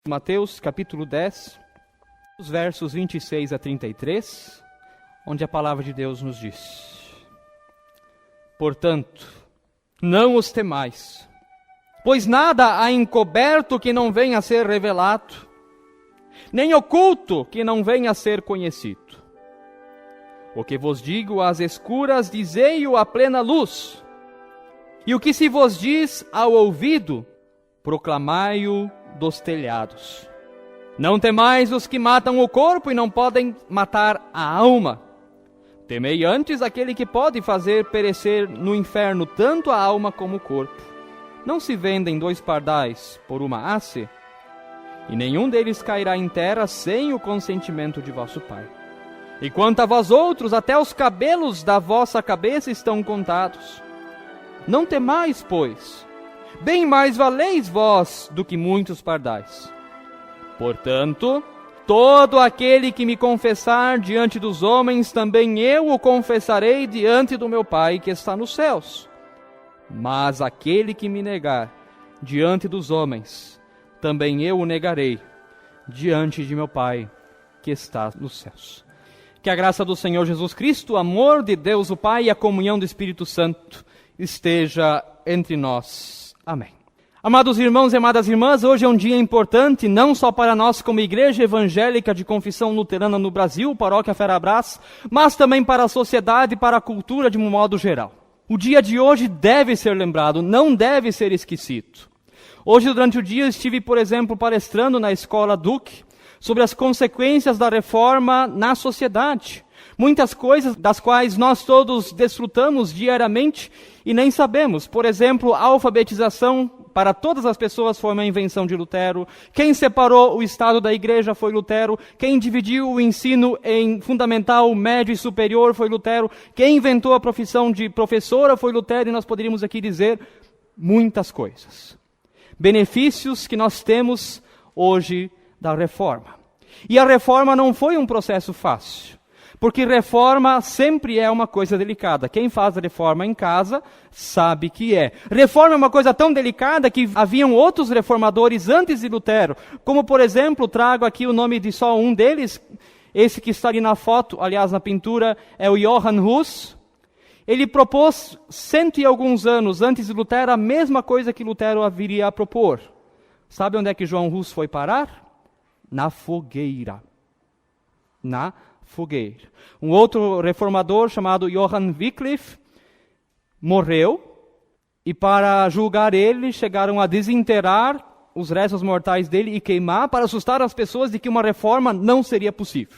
Mateus capítulo 10, os versos 26 a 33, onde a palavra de Deus nos diz: Portanto, não os temais, pois nada há encoberto que não venha a ser revelado, nem oculto que não venha a ser conhecido. O que vos digo às escuras, dizei-o à plena luz, e o que se vos diz ao ouvido, proclamai-o dos telhados. Não temais os que matam o corpo e não podem matar a alma. Temei antes aquele que pode fazer perecer no inferno tanto a alma como o corpo. Não se vendem 2 pardais por uma haste? E nenhum deles cairá em terra sem o consentimento de vosso Pai. E quanto a vós outros, até os cabelos da vossa cabeça estão contados. Não temais, pois, bem mais valeis vós do que muitos pardais. Portanto, todo aquele que me confessar diante dos homens, também eu o confessarei diante do meu Pai que está nos céus. Mas aquele que me negar diante dos homens, também eu o negarei diante de meu Pai que está nos céus. Que a graça do Senhor Jesus Cristo, o amor de Deus o Pai e a comunhão do Espírito Santo esteja entre nós. Amém. Amados irmãos e amadas irmãs, hoje é um dia importante, não só para nós como Igreja Evangélica de Confissão Luterana no Brasil, Paróquia Ferabras, mas também para a sociedade e para a cultura de um modo geral. O dia de hoje deve ser lembrado, não deve ser esquecido. Hoje, durante o dia, estive, por exemplo, palestrando na Escola Duque sobre as consequências da reforma na sociedade. Muitas coisas das quais nós todos desfrutamos diariamente e nem sabemos. Por exemplo, a alfabetização para todas as pessoas foi uma invenção de Lutero. Quem separou o Estado da Igreja foi Lutero. Quem dividiu o ensino em fundamental, médio e superior foi Lutero. Quem inventou a profissão de professora foi Lutero. E nós poderíamos aqui dizer muitas coisas. Benefícios que nós temos hoje da reforma. E a reforma não foi um processo fácil. Porque reforma sempre é uma coisa delicada. Quem faz reforma em casa sabe que é. Reforma é uma coisa tão delicada que haviam outros reformadores antes de Lutero. Como, por exemplo, trago aqui o nome de só um deles. Esse que está ali na foto, aliás, na pintura, é o Johann Hus. Ele propôs 100 e alguns anos antes de Lutero a mesma coisa que Lutero viria a propor. Sabe onde é que Johann Hus foi parar? Na fogueira. Na fogueira. Um outro reformador chamado Johann Wycliffe morreu e para julgar ele chegaram a desenterrar os restos mortais dele e queimar para assustar as pessoas de que uma reforma não seria possível.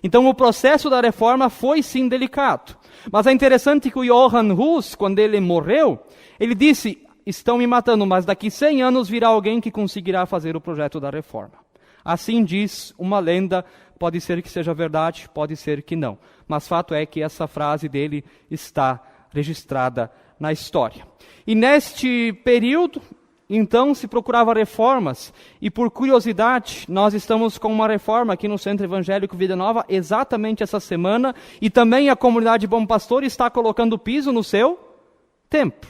Então o processo da reforma foi sim delicado. Mas é interessante que o Johann Hus, quando ele morreu, ele disse: estão me matando, mas daqui 100 anos virá alguém que conseguirá fazer o projeto da reforma. Assim diz uma lenda, pode ser que seja verdade, pode ser que não. Mas fato é que essa frase dele está registrada na história. E neste período, então, se procurava reformas. E por curiosidade, nós estamos com uma reforma aqui no Centro Evangélico Vida Nova exatamente essa semana. E também a comunidade Bom Pastor está colocando piso no seu templo.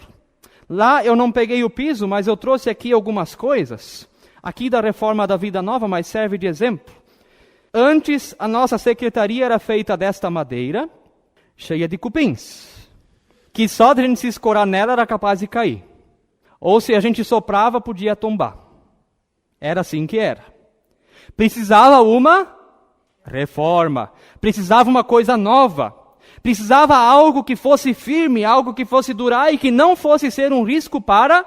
Lá eu não peguei o piso, mas eu trouxe aqui algumas coisas. Aqui da reforma da Vida Nova, mas serve de exemplo. Antes, a nossa secretaria era feita desta madeira, cheia de cupins, que só de a gente se escorar nela era capaz de cair. Ou se a gente soprava, podia tombar. Era assim que era. Precisava uma reforma. Precisava uma coisa nova. Precisava algo que fosse firme, algo que fosse durar e que não fosse ser um risco para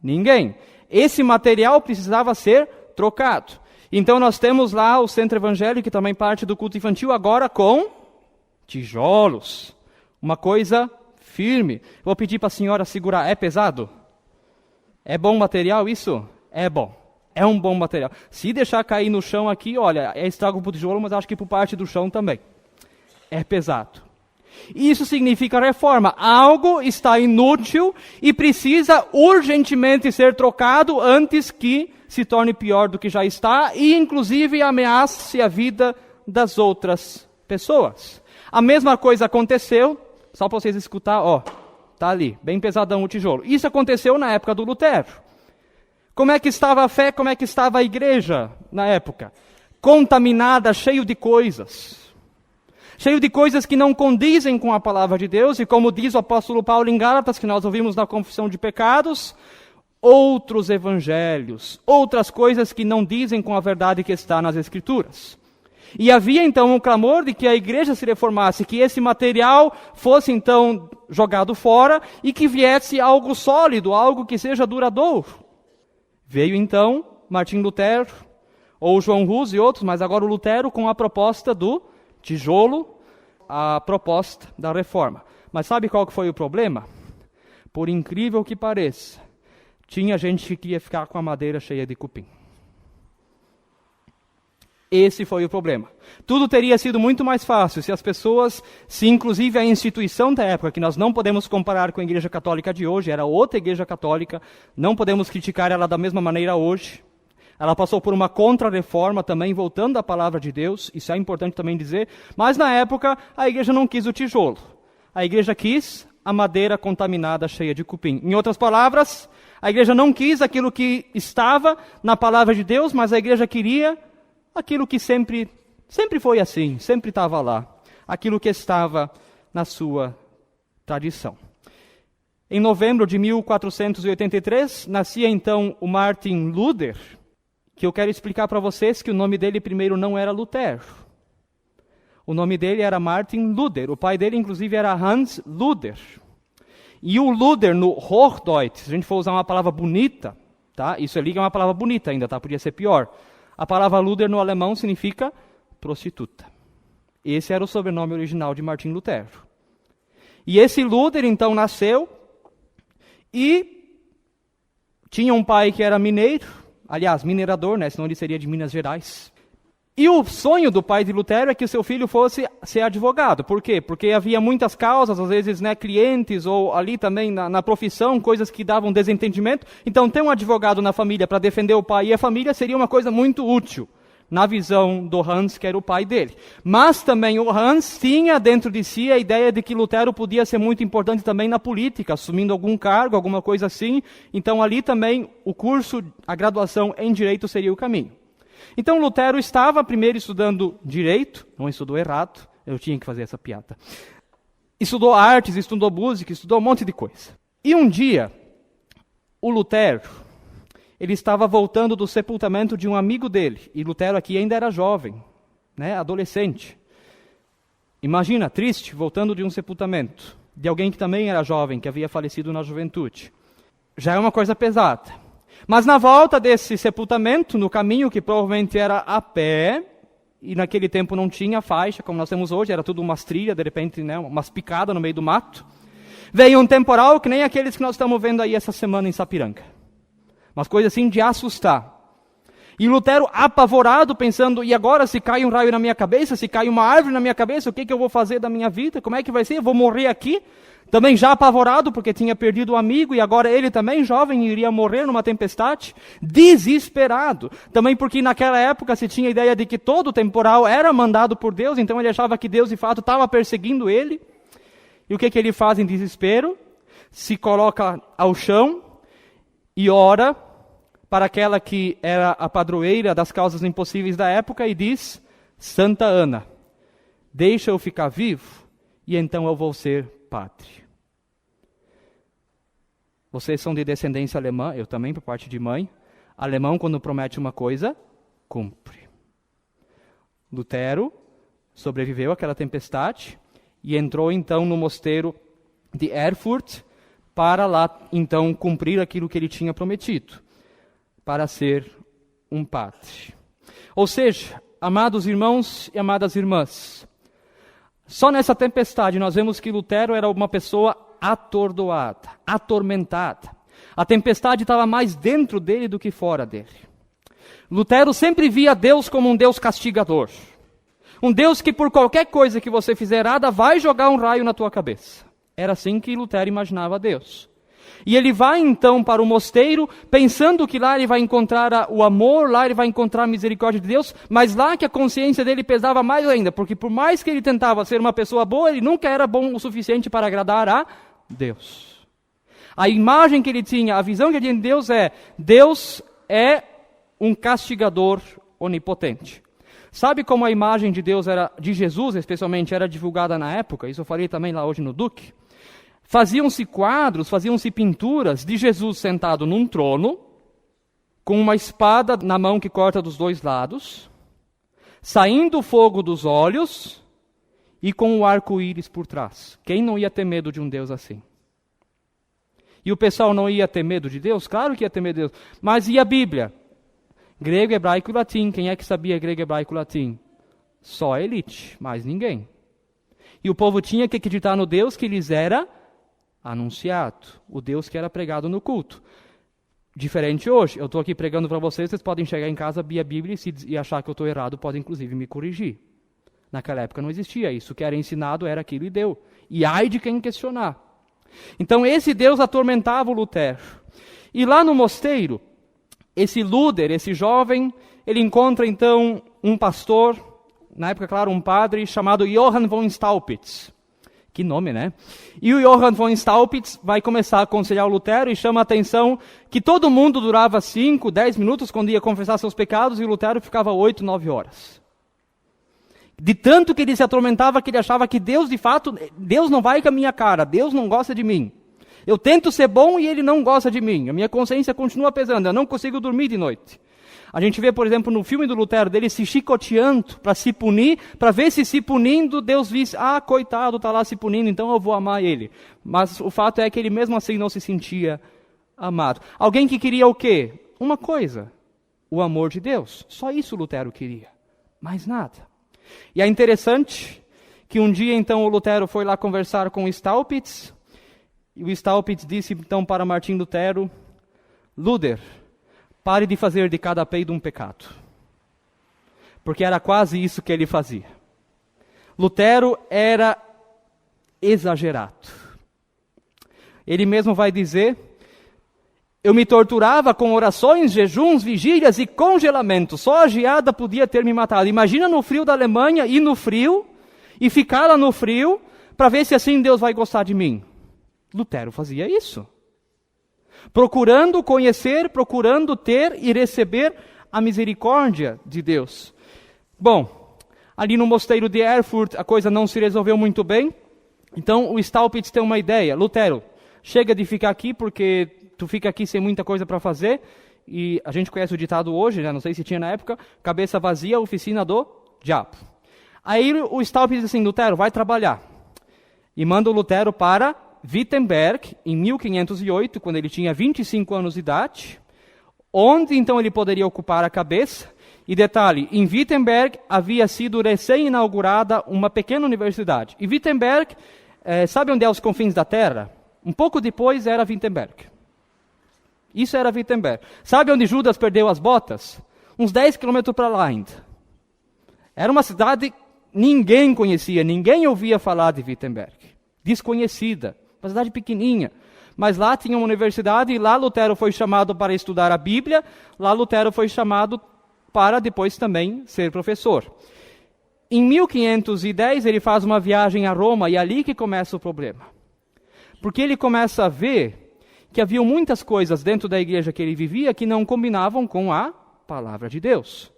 ninguém. Esse material precisava ser trocado. Então nós temos lá o Centro Evangélico, que também parte do culto infantil, agora com tijolos. Uma coisa firme. Vou pedir para a senhora segurar. É pesado? É bom material isso? É bom. É um bom material. Se deixar cair no chão aqui, olha, é estrago para o tijolo, mas acho que por parte do chão também. É pesado. Isso significa reforma. Algo está inútil e precisa urgentemente ser trocado antes que se torne pior do que já está e, inclusive, ameace a vida das outras pessoas. A mesma coisa aconteceu, só para vocês escutar, ó, tá ali, bem pesadão o tijolo. Isso aconteceu na época do Lutero. Como é que estava a fé, como é que estava a igreja na época? Contaminada, cheio de coisas. Cheio de coisas que não condizem com a palavra de Deus, e como diz o apóstolo Paulo em Gálatas, que nós ouvimos na confissão de pecados, outros evangelhos, outras coisas que não dizem com a verdade que está nas Escrituras. E havia então um clamor de que a igreja se reformasse, que esse material fosse então jogado fora e que viesse algo sólido, algo que seja duradouro. Veio então Martim Lutero, ou João Hus e outros, mas agora o Lutero com a proposta do tijolo, a proposta da reforma. Mas sabe qual que foi o problema? Por incrível que pareça, tinha gente que queria ficar com a madeira cheia de cupim. Esse foi o problema. Tudo teria sido muito mais fácil se as pessoas, se inclusive a instituição da época, que nós não podemos comparar com a Igreja Católica de hoje, era outra Igreja Católica, não podemos criticar ela da mesma maneira hoje. Ela passou por uma contra-reforma também, voltando à palavra de Deus, isso é importante também dizer, mas na época a igreja não quis o tijolo. A igreja quis a madeira contaminada, cheia de cupim. Em outras palavras, a igreja não quis aquilo que estava na palavra de Deus, mas a igreja queria aquilo que sempre foi assim, sempre estava lá. Aquilo que estava na sua tradição. Em novembro de 1483, nascia então o Martin Luther, que eu quero explicar para vocês que o nome dele primeiro não era Lutero. O nome dele era Martin Luther. O pai dele, inclusive, era Hans Luther. E o Luther, no Hochdeutsch, se a gente for usar uma palavra bonita, tá? Isso ali é uma palavra bonita ainda, tá? Podia ser pior. A palavra Luther no alemão significa prostituta. Esse era o sobrenome original de Martin Lutero. E esse Luther, então, nasceu e tinha um pai que era mineiro, aliás, minerador, né? Senão ele seria de Minas Gerais. E o sonho do pai de Lutero é que o seu filho fosse ser advogado. Por quê? Porque havia muitas causas, às vezes, né, clientes, ou ali também na profissão, coisas que davam desentendimento. Então, ter um advogado na família para defender o pai e a família seria uma coisa muito útil, na visão do Hans, que era o pai dele. Mas também o Hans tinha dentro de si a ideia de que Lutero podia ser muito importante também na política, assumindo algum cargo, alguma coisa assim. Então ali também o curso, a graduação em Direito seria o caminho. Então Lutero estava primeiro estudando Direito, não estudou errado, eu tinha que fazer essa piada. Estudou artes, estudou música, estudou um monte de coisa. E um dia, o Lutero, ele estava voltando do sepultamento de um amigo dele. E Lutero aqui ainda era jovem, né, adolescente. Imagina, triste, voltando de um sepultamento de alguém que também era jovem, que havia falecido na juventude. Já é uma coisa pesada. Mas na volta desse sepultamento, no caminho que provavelmente era a pé, e naquele tempo não tinha faixa, como nós temos hoje, era tudo umas trilhas, de repente, né, umas picadas no meio do mato, veio um temporal que nem aqueles que nós estamos vendo aí essa semana em Sapiranga. Umas coisas assim de assustar. E Lutero apavorado, pensando, e agora se cai um raio na minha cabeça, se cai uma árvore na minha cabeça, o que eu vou fazer da minha vida? Como é que vai ser? Eu vou morrer aqui? Também já apavorado, porque tinha perdido o amigo, e agora ele também, jovem, iria morrer numa tempestade. Desesperado. Também porque naquela época se tinha a ideia de que todo o temporal era mandado por Deus, então ele achava que Deus de fato estava perseguindo ele. E o que ele faz em desespero? Se coloca ao chão e ora para aquela que era a padroeira das causas impossíveis da época e diz: Santa Ana, deixa eu ficar vivo e então eu vou ser padre. Vocês são de descendência alemã, eu também por parte de mãe. Alemão, quando promete uma coisa, cumpre. Lutero sobreviveu àquela tempestade e entrou então no mosteiro de Erfurt para lá então cumprir aquilo que ele tinha prometido, para ser um padre. Ou seja, amados irmãos e amadas irmãs, só nessa tempestade nós vemos que Lutero era uma pessoa atordoada, atormentada. A tempestade estava mais dentro dele do que fora dele. Lutero sempre via Deus como um Deus castigador. Um Deus que por qualquer coisa que você fizer errada vai jogar um raio na tua cabeça. Era assim que Lutero imaginava Deus. E ele vai então para o mosteiro, pensando que lá ele vai encontrar o amor, lá ele vai encontrar a misericórdia de Deus, mas lá que a consciência dele pesava mais ainda, porque por mais que ele tentava ser uma pessoa boa, ele nunca era bom o suficiente para agradar a Deus. A imagem que ele tinha, a visão que ele tinha de Deus é um castigador onipotente. Sabe como a imagem de Deus era, de Jesus especialmente, era divulgada na época? Isso eu falei também lá hoje no Duque. Faziam-se quadros, faziam-se pinturas de Jesus sentado num trono, com uma espada na mão que corta dos dois lados, saindo fogo dos olhos e com o arco-íris por trás. Quem não ia ter medo de um Deus assim? E o pessoal não ia ter medo de Deus? Claro que ia ter medo de Deus. Mas e a Bíblia? Grego, hebraico e latim. Quem é que sabia grego, hebraico e latim? Só a elite, mais ninguém. E o povo tinha que acreditar no Deus que lhes era anunciado. O Deus que era pregado no culto. Diferente hoje. Eu estou aqui pregando para vocês podem chegar em casa, abrir a Bíblia e achar que eu estou errado, podem inclusive me corrigir. Naquela época não existia isso. O que era ensinado era aquilo e deu. E ai de quem questionar. Então esse Deus atormentava o Lutero. E lá no mosteiro, esse Luder, esse jovem, ele encontra então um pastor, na época, claro, um padre, chamado Johann von Staupitz. Que nome, né? E o Johann von Staupitz vai começar a aconselhar o Lutero e chama a atenção que todo mundo durava 5, 10 minutos quando ia confessar seus pecados e o Lutero ficava 8, 9 horas. De tanto que ele se atormentava que ele achava que Deus, de fato, Deus não vai com a minha cara, Deus não gosta de mim. Eu tento ser bom e ele não gosta de mim. A minha consciência continua pesando, eu não consigo dormir de noite. A gente vê, por exemplo, no filme do Lutero, dele se chicoteando para se punir, para ver se punindo, Deus disse, coitado, está lá se punindo, então eu vou amar ele. Mas o fato é que ele mesmo assim não se sentia amado. Alguém que queria o quê? Uma coisa, o amor de Deus. Só isso Lutero queria, mais nada. E é interessante que um dia então o Lutero foi lá conversar com o Staupitz, e o Staupitz disse então para Martim Lutero, Luder, pare de fazer de cada peido um pecado. Porque era quase isso que ele fazia. Lutero era exagerado. Ele mesmo vai dizer, eu me torturava com orações, jejuns, vigílias e congelamento. Só a geada podia ter me matado. Imagina no frio da Alemanha, ir no frio e ficar lá no frio para ver se assim Deus vai gostar de mim. Lutero fazia isso. Procurando conhecer, procurando ter e receber a misericórdia de Deus. Bom, ali no mosteiro de Erfurt a coisa não se resolveu muito bem. Então o Staupitz tem uma ideia. Lutero, chega de ficar aqui porque tu fica aqui sem muita coisa para fazer. E a gente conhece o ditado hoje, né? Não sei se tinha na época, cabeça vazia, oficina do diabo. Aí o Staupitz diz assim, Lutero, vai trabalhar. E manda o Lutero para Wittenberg, em 1508, quando ele tinha 25 anos de idade, onde então ele poderia ocupar a cabeça. E detalhe, em Wittenberg havia sido recém-inaugurada uma pequena universidade. E Wittenberg, sabe onde é os confins da terra? Um pouco depois era Wittenberg. Isso era Wittenberg. Sabe onde Judas perdeu as botas? Uns 10 quilômetros para lá ainda. Era uma cidade que ninguém conhecia, ninguém ouvia falar de Wittenberg. Desconhecida. Uma cidade pequenininha, mas lá tinha uma universidade e lá Lutero foi chamado para estudar a Bíblia, lá Lutero foi chamado para depois também ser professor. Em 1510 ele faz uma viagem a Roma e é ali que começa o problema. Porque ele começa a ver que havia muitas coisas dentro da igreja que ele vivia que não combinavam com a palavra de Deus.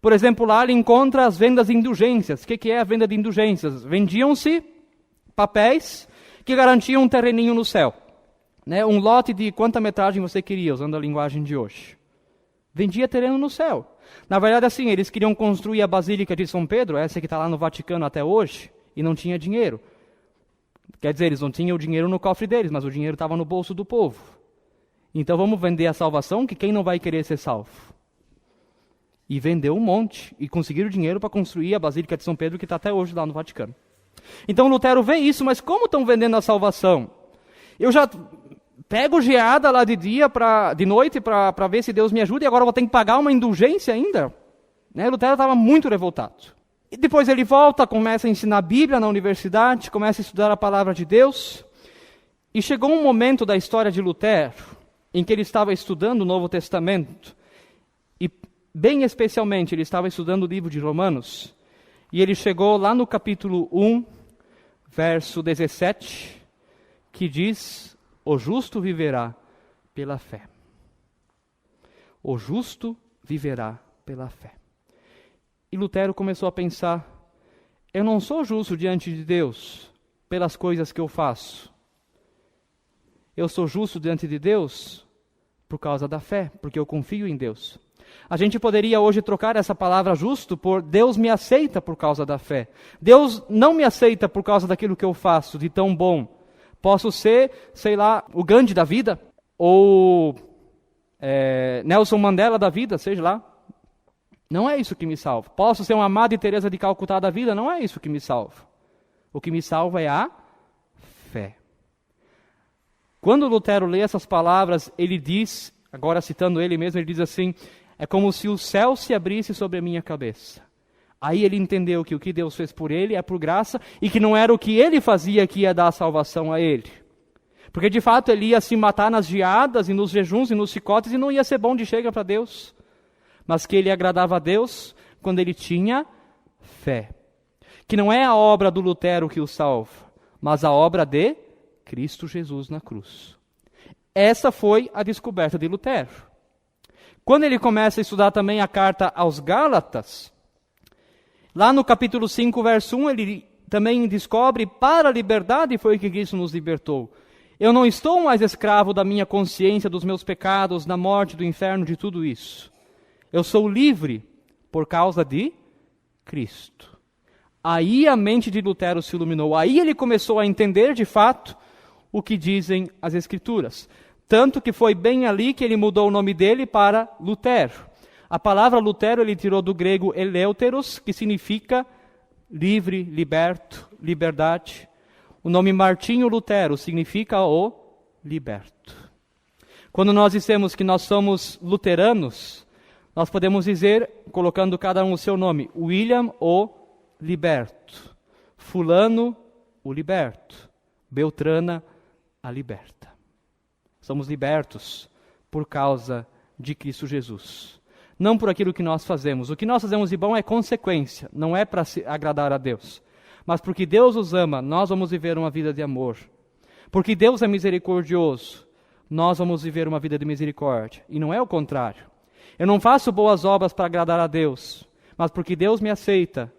Por exemplo, lá ele encontra as vendas de indulgências. O que é a venda de indulgências? Vendiam-se papéis que garantiam um terreninho no céu. Né? Um lote de quanta metragem você queria, usando a linguagem de hoje. Vendia terreno no céu. Na verdade, assim, eles queriam construir a Basílica de São Pedro, essa que está lá no Vaticano até hoje, e não tinha dinheiro. Quer dizer, eles não tinham o dinheiro no cofre deles, mas o dinheiro estava no bolso do povo. Então vamos vender a salvação, que quem não vai querer ser salvo? E vendeu um monte, e conseguiram dinheiro para construir a Basílica de São Pedro, que está até hoje lá no Vaticano. Então Lutero vê isso, mas como estão vendendo a salvação? Eu já pego geada lá de noite para ver se Deus me ajuda, e agora eu vou ter que pagar uma indulgência ainda? Né? Lutero estava muito revoltado. E depois ele volta, começa a ensinar a Bíblia na universidade, começa a estudar a palavra de Deus. E chegou um momento da história de Lutero, em que ele estava estudando o Novo Testamento, e bem especialmente ele estava estudando o livro de Romanos, e ele chegou lá no capítulo 1, verso 17, que diz, O justo viverá pela fé. O justo viverá pela fé. E Lutero começou a pensar, eu não sou justo diante de Deus pelas coisas que eu faço. Eu sou justo diante de Deus por causa da fé, porque eu confio em Deus. A gente poderia hoje trocar essa palavra justo por Deus me aceita por causa da fé. Deus não me aceita por causa daquilo que eu faço de tão bom. Posso ser, sei lá, o Gandhi da vida, ou Nelson Mandela da vida, seja lá. Não é isso que me salva. Posso ser uma Madre Teresa de Calcutá da vida, não é isso que me salva. O que me salva é a fé. Quando Lutero lê essas palavras, ele diz, agora citando ele mesmo, ele diz assim, é como se o céu se abrisse sobre a minha cabeça. Aí ele entendeu que o que Deus fez por ele é por graça e que não era o que ele fazia que ia dar a salvação a ele. Porque de fato ele ia se matar nas geadas e nos jejuns e nos chicotes e não ia ser bom de chega para Deus. Mas que ele agradava a Deus quando ele tinha fé. Que não é a obra do Lutero que o salva, mas a obra de Cristo Jesus na cruz. Essa foi a descoberta de Lutero. Quando ele começa a estudar também a carta aos Gálatas, lá no capítulo 5, verso 1, ele também descobre, para a liberdade foi que Cristo nos libertou. Eu não estou mais escravo da minha consciência, dos meus pecados, da morte, do inferno, de tudo isso. Eu sou livre por causa de Cristo. Aí a mente de Lutero se iluminou. Aí ele começou a entender de fato o que dizem as Escrituras. Tanto que foi bem ali que ele mudou o nome dele para Lutero. A palavra Lutero ele tirou do grego eleuteros, que significa livre, liberto, liberdade. O nome Martinho Lutero significa o liberto. Quando nós dissemos que nós somos luteranos, nós podemos dizer, colocando cada um o seu nome, William o liberto, Fulano o liberto, Beltrana a liberta. Somos libertos por causa de Cristo Jesus. Não por aquilo que nós fazemos. O que nós fazemos de bom é consequência, não é para agradar a Deus. Mas porque Deus os ama, nós vamos viver uma vida de amor. Porque Deus é misericordioso, nós vamos viver uma vida de misericórdia. E não é o contrário. Eu não faço boas obras para agradar a Deus, mas porque Deus me aceita,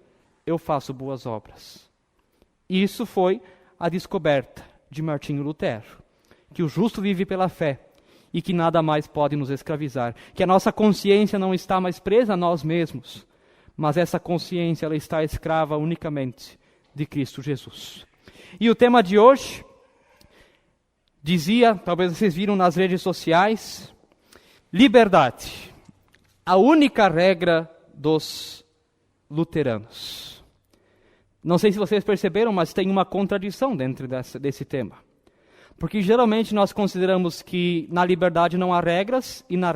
eu faço boas obras. Isso foi a descoberta de Martinho Lutero. Que o justo vive pela fé e que nada mais pode nos escravizar. Que a nossa consciência não está mais presa a nós mesmos, mas essa consciência ela está escrava unicamente de Cristo Jesus. E o tema de hoje dizia, talvez vocês viram nas redes sociais, liberdade. A única regra dos luteranos. Não sei se vocês perceberam, mas tem uma contradição dentro desse tema. Porque geralmente nós consideramos que na liberdade não há regras e nas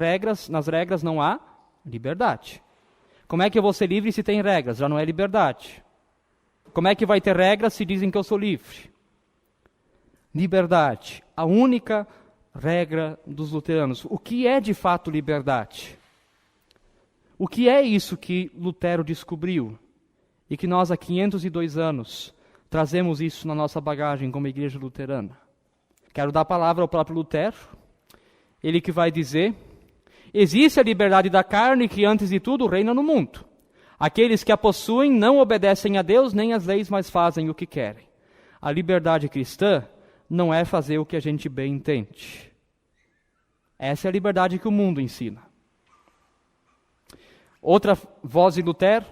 regras não há liberdade. Como é que eu vou ser livre se tem regras? Já não é liberdade. Como é que vai ter regras se dizem que eu sou livre? Liberdade, a única regra dos luteranos. O que é de fato liberdade? O que é isso que Lutero descobriu? E que nós há 502 anos trazemos isso na nossa bagagem como igreja luterana. Quero dar a palavra ao próprio Lutero, ele que vai dizer, existe a liberdade da carne que antes de tudo reina no mundo. Aqueles que a possuem não obedecem a Deus nem às leis, mas fazem o que querem. A liberdade cristã não é fazer o que a gente bem entende. Essa é a liberdade que o mundo ensina. Outra voz de Lutero,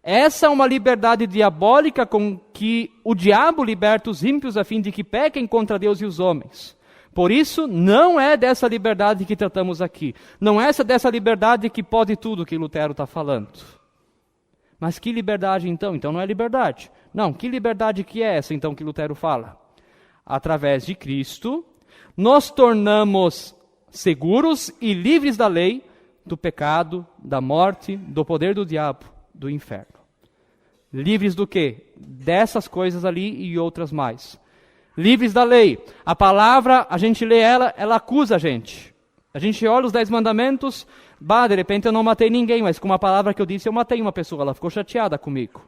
essa é uma liberdade diabólica com que o diabo liberta os ímpios a fim de que pequem contra Deus e os homens. Por isso, não é dessa liberdade que tratamos aqui. Não é dessa liberdade que pode tudo que Lutero está falando. Mas que liberdade então? Então não é liberdade. Não, que liberdade que é essa então que Lutero fala? Através de Cristo, nos tornamos seguros e livres da lei, do pecado, da morte, do poder do diabo, do inferno. Livres do quê? Dessas coisas ali e outras mais. Livres da lei. A palavra, a gente lê ela acusa a gente. A gente olha os 10 mandamentos, de repente eu não matei ninguém, mas com uma palavra que eu disse, eu matei uma pessoa, ela ficou chateada comigo.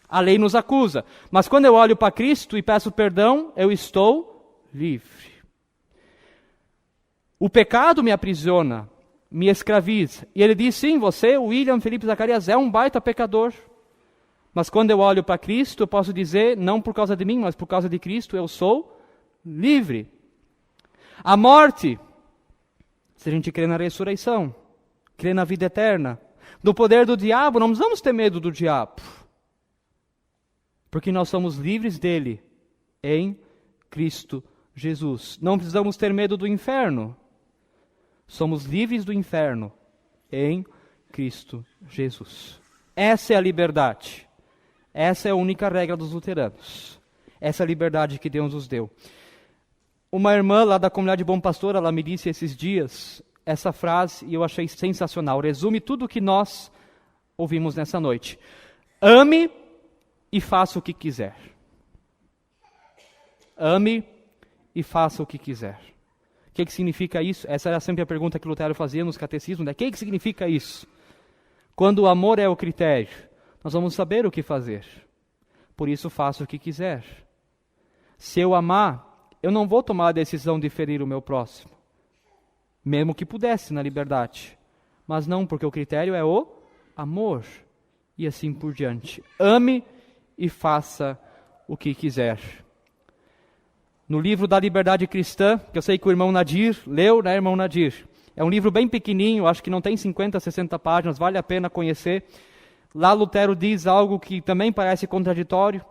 A lei nos acusa. Mas quando eu olho para Cristo e peço perdão, eu estou livre. O pecado me aprisiona, me escraviza. E ele diz, sim, você, William Felipe Zacarias, é um baita pecador. Mas quando eu olho para Cristo, eu posso dizer, não por causa de mim, mas por causa de Cristo, eu sou livre. A morte, se a gente crê na ressurreição, crê na vida eterna, do poder do diabo, não precisamos ter medo do diabo. Porque nós somos livres dele em Cristo Jesus. Não precisamos ter medo do inferno. Somos livres do inferno em Cristo Jesus. Essa é a liberdade. Essa é a única regra dos luteranos. Essa é a liberdade que Deus nos deu. Uma irmã lá da comunidade Bom Pastor, ela me disse esses dias essa frase e eu achei sensacional. Resume tudo o que nós ouvimos nessa noite. Ame e faça o que quiser. Ame e faça o que quiser. O que significa isso? Essa era sempre a pergunta que Lutero fazia nos catecismos. O que significa isso? Quando o amor é o critério, nós vamos saber o que fazer. Por isso, faça o que quiser. Se eu amar, eu não vou tomar a decisão de ferir o meu próximo. Mesmo que pudesse, na liberdade. Mas não, porque o critério é o amor. E assim por diante. Ame e faça o que quiser. No livro da Liberdade Cristã, que eu sei que o irmão Nadir leu, né, irmão Nadir? É um livro bem pequenininho, acho que não tem 50, 60 páginas, vale a pena conhecer. Lá Lutero diz algo que também parece contraditório.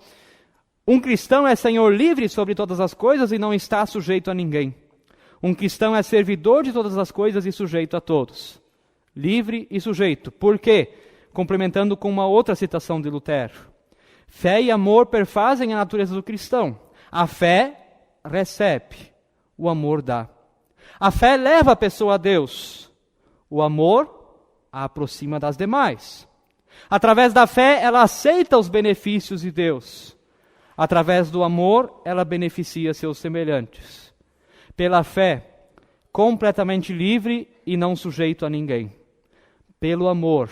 Um cristão é senhor livre sobre todas as coisas e não está sujeito a ninguém. Um cristão é servidor de todas as coisas e sujeito a todos. Livre e sujeito. Por quê? Complementando com uma outra citação de Lutero. Fé e amor perfazem a natureza do cristão. A fé recebe, o amor dá. A fé leva a pessoa a Deus. O amor a aproxima das demais. Através da fé, ela aceita os benefícios de Deus. Através do amor, ela beneficia seus semelhantes. Pela fé, completamente livre e não sujeito a ninguém. Pelo amor,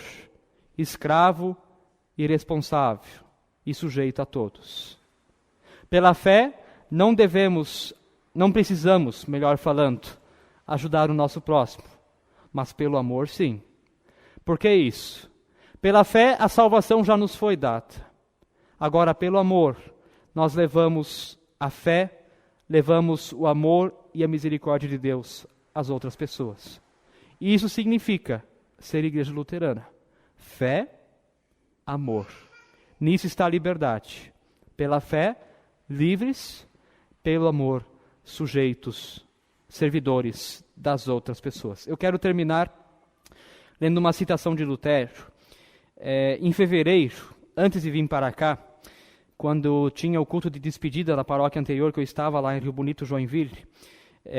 escravo e responsável e sujeito a todos. Pela fé, não precisamos, melhor falando, ajudar o nosso próximo, mas pelo amor sim. Por que isso? Pela fé a salvação já nos foi dada. Agora pelo amor nós levamos a fé, levamos o amor e a misericórdia de Deus às outras pessoas. E isso significa ser igreja luterana. Fé, amor. Nisso está a liberdade. Pela fé, livres, pelo amor, sujeitos, servidores das outras pessoas. Eu quero terminar lendo uma citação de Lutero. Em fevereiro, antes de vir para cá, quando tinha o culto de despedida da paróquia anterior, que eu estava lá em Rio Bonito, Joinville,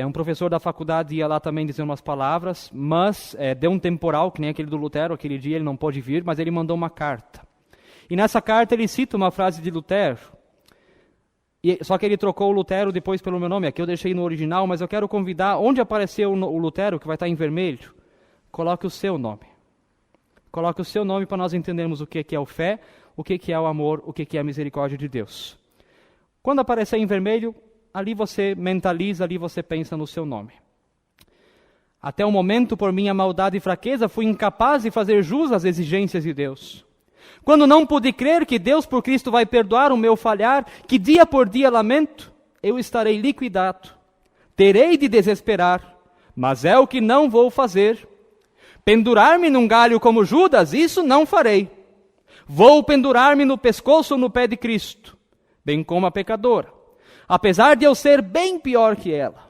um professor da faculdade ia lá também dizer umas palavras, mas deu um temporal, que nem aquele do Lutero, aquele dia ele não pôde vir, mas ele mandou uma carta. E nessa carta ele cita uma frase de Lutero, só que ele trocou o Lutero depois pelo meu nome. Aqui eu deixei no original, mas eu quero convidar, onde apareceu o Lutero, que vai estar em vermelho, coloque o seu nome. Coloque o seu nome para nós entendermos o que é o fé, o que é o amor, o que é a misericórdia de Deus. Quando aparecer em vermelho, ali você mentaliza, ali você pensa no seu nome. Até o momento, por minha maldade e fraqueza, fui incapaz de fazer jus às exigências de Deus. Quando não pude crer que Deus por Cristo vai perdoar o meu falhar, que dia por dia lamento, eu estarei liquidado. Terei de desesperar, mas é o que não vou fazer. Pendurar-me num galho como Judas, isso não farei. Vou pendurar-me no pescoço no pé de Cristo, bem como a pecadora, apesar de eu ser bem pior que ela.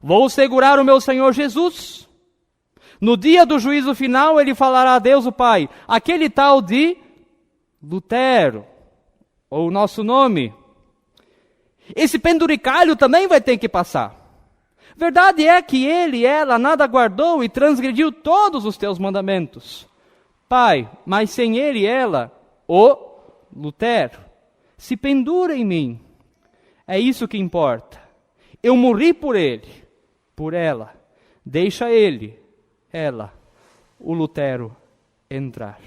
Vou segurar o meu Senhor Jesus. No dia do juízo final, ele falará a Deus o Pai, aquele tal de Lutero, ou o nosso nome. Esse penduricalho também vai ter que passar. Verdade é que ele e ela nada guardou e transgrediu todos os teus mandamentos. Pai, mas sem ele e ela, o Lutero, se pendura em mim. É isso que importa. Eu morri por ele, por ela. Deixa ele, ela, o Lutero, entrar.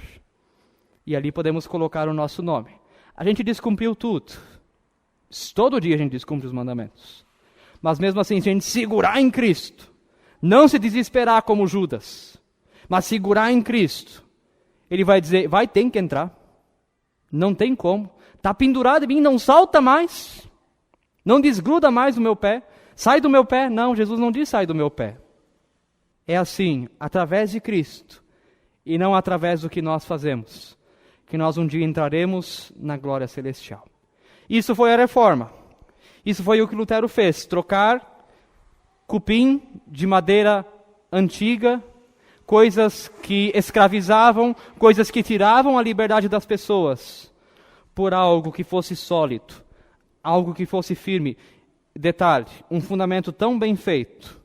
E ali podemos colocar o nosso nome. A gente descumpriu tudo. Todo dia a gente descumpre os mandamentos. Mas mesmo assim, se a gente segurar em Cristo, Não se desesperar como Judas, mas segurar em Cristo. Ele vai dizer, tem que entrar. Não tem como. Está pendurado em mim, não salta mais. Não desgruda mais do meu pé. Sai do meu pé. Não, Jesus não diz sai do meu pé. É assim, através de Cristo, e não através do que nós fazemos, que nós um dia entraremos na glória celestial. Isso foi a reforma. Isso foi o que Lutero fez, trocar cupim de madeira antiga, coisas que escravizavam, coisas que tiravam a liberdade das pessoas, por algo que fosse sólido, algo que fosse firme. Detalhe, um fundamento tão bem feito,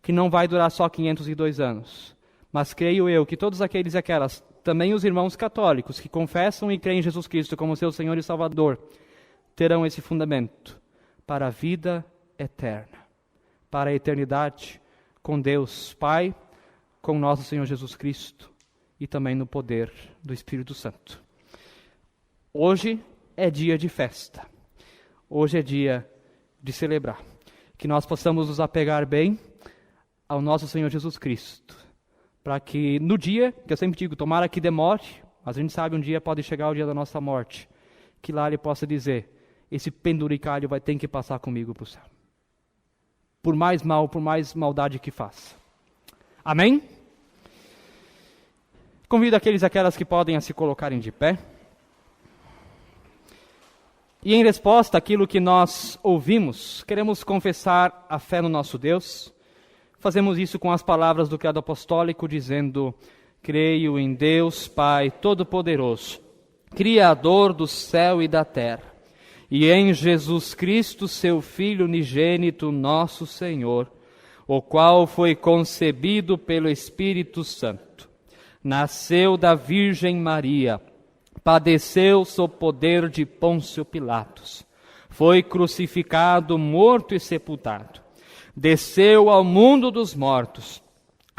que não vai durar só 502 anos. Mas creio eu que todos aqueles e aquelas, também os irmãos católicos, que confessam e creem em Jesus Cristo como seu Senhor e Salvador, terão esse fundamento para a vida eterna, para a eternidade com Deus Pai, com nosso Senhor Jesus Cristo e também no poder do Espírito Santo. Hoje é dia de festa. Hoje é dia de celebrar. Que nós possamos nos apegar bem ao nosso Senhor Jesus Cristo, para que no dia, que eu sempre digo, tomara que demore, mas a gente sabe um dia pode chegar o dia da nossa morte, que lá Ele possa dizer, esse penduricalho vai ter que passar comigo para o céu. Por mais mal, por mais maldade que faça. Amém? Convido aqueles e aquelas que podem a se colocarem de pé. E em resposta àquilo que nós ouvimos, queremos confessar a fé no nosso Deus. Fazemos isso com as palavras do credo apostólico, dizendo, creio em Deus Pai Todo-Poderoso, Criador do céu e da terra, e em Jesus Cristo, seu Filho unigênito, nosso Senhor, o qual foi concebido pelo Espírito Santo, nasceu da Virgem Maria, padeceu sob poder de Pôncio Pilatos, foi crucificado, morto e sepultado, desceu ao mundo dos mortos,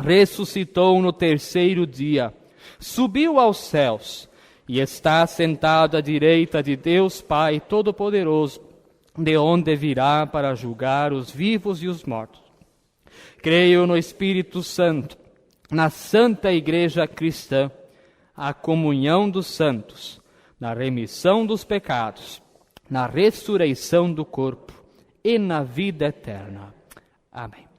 ressuscitou no terceiro dia, subiu aos céus e está sentado à direita de Deus Pai Todo-Poderoso, de onde virá para julgar os vivos e os mortos. Creio no Espírito Santo, na Santa Igreja Cristã, a comunhão dos santos, na remissão dos pecados, na ressurreição do corpo e na vida eterna. Amém.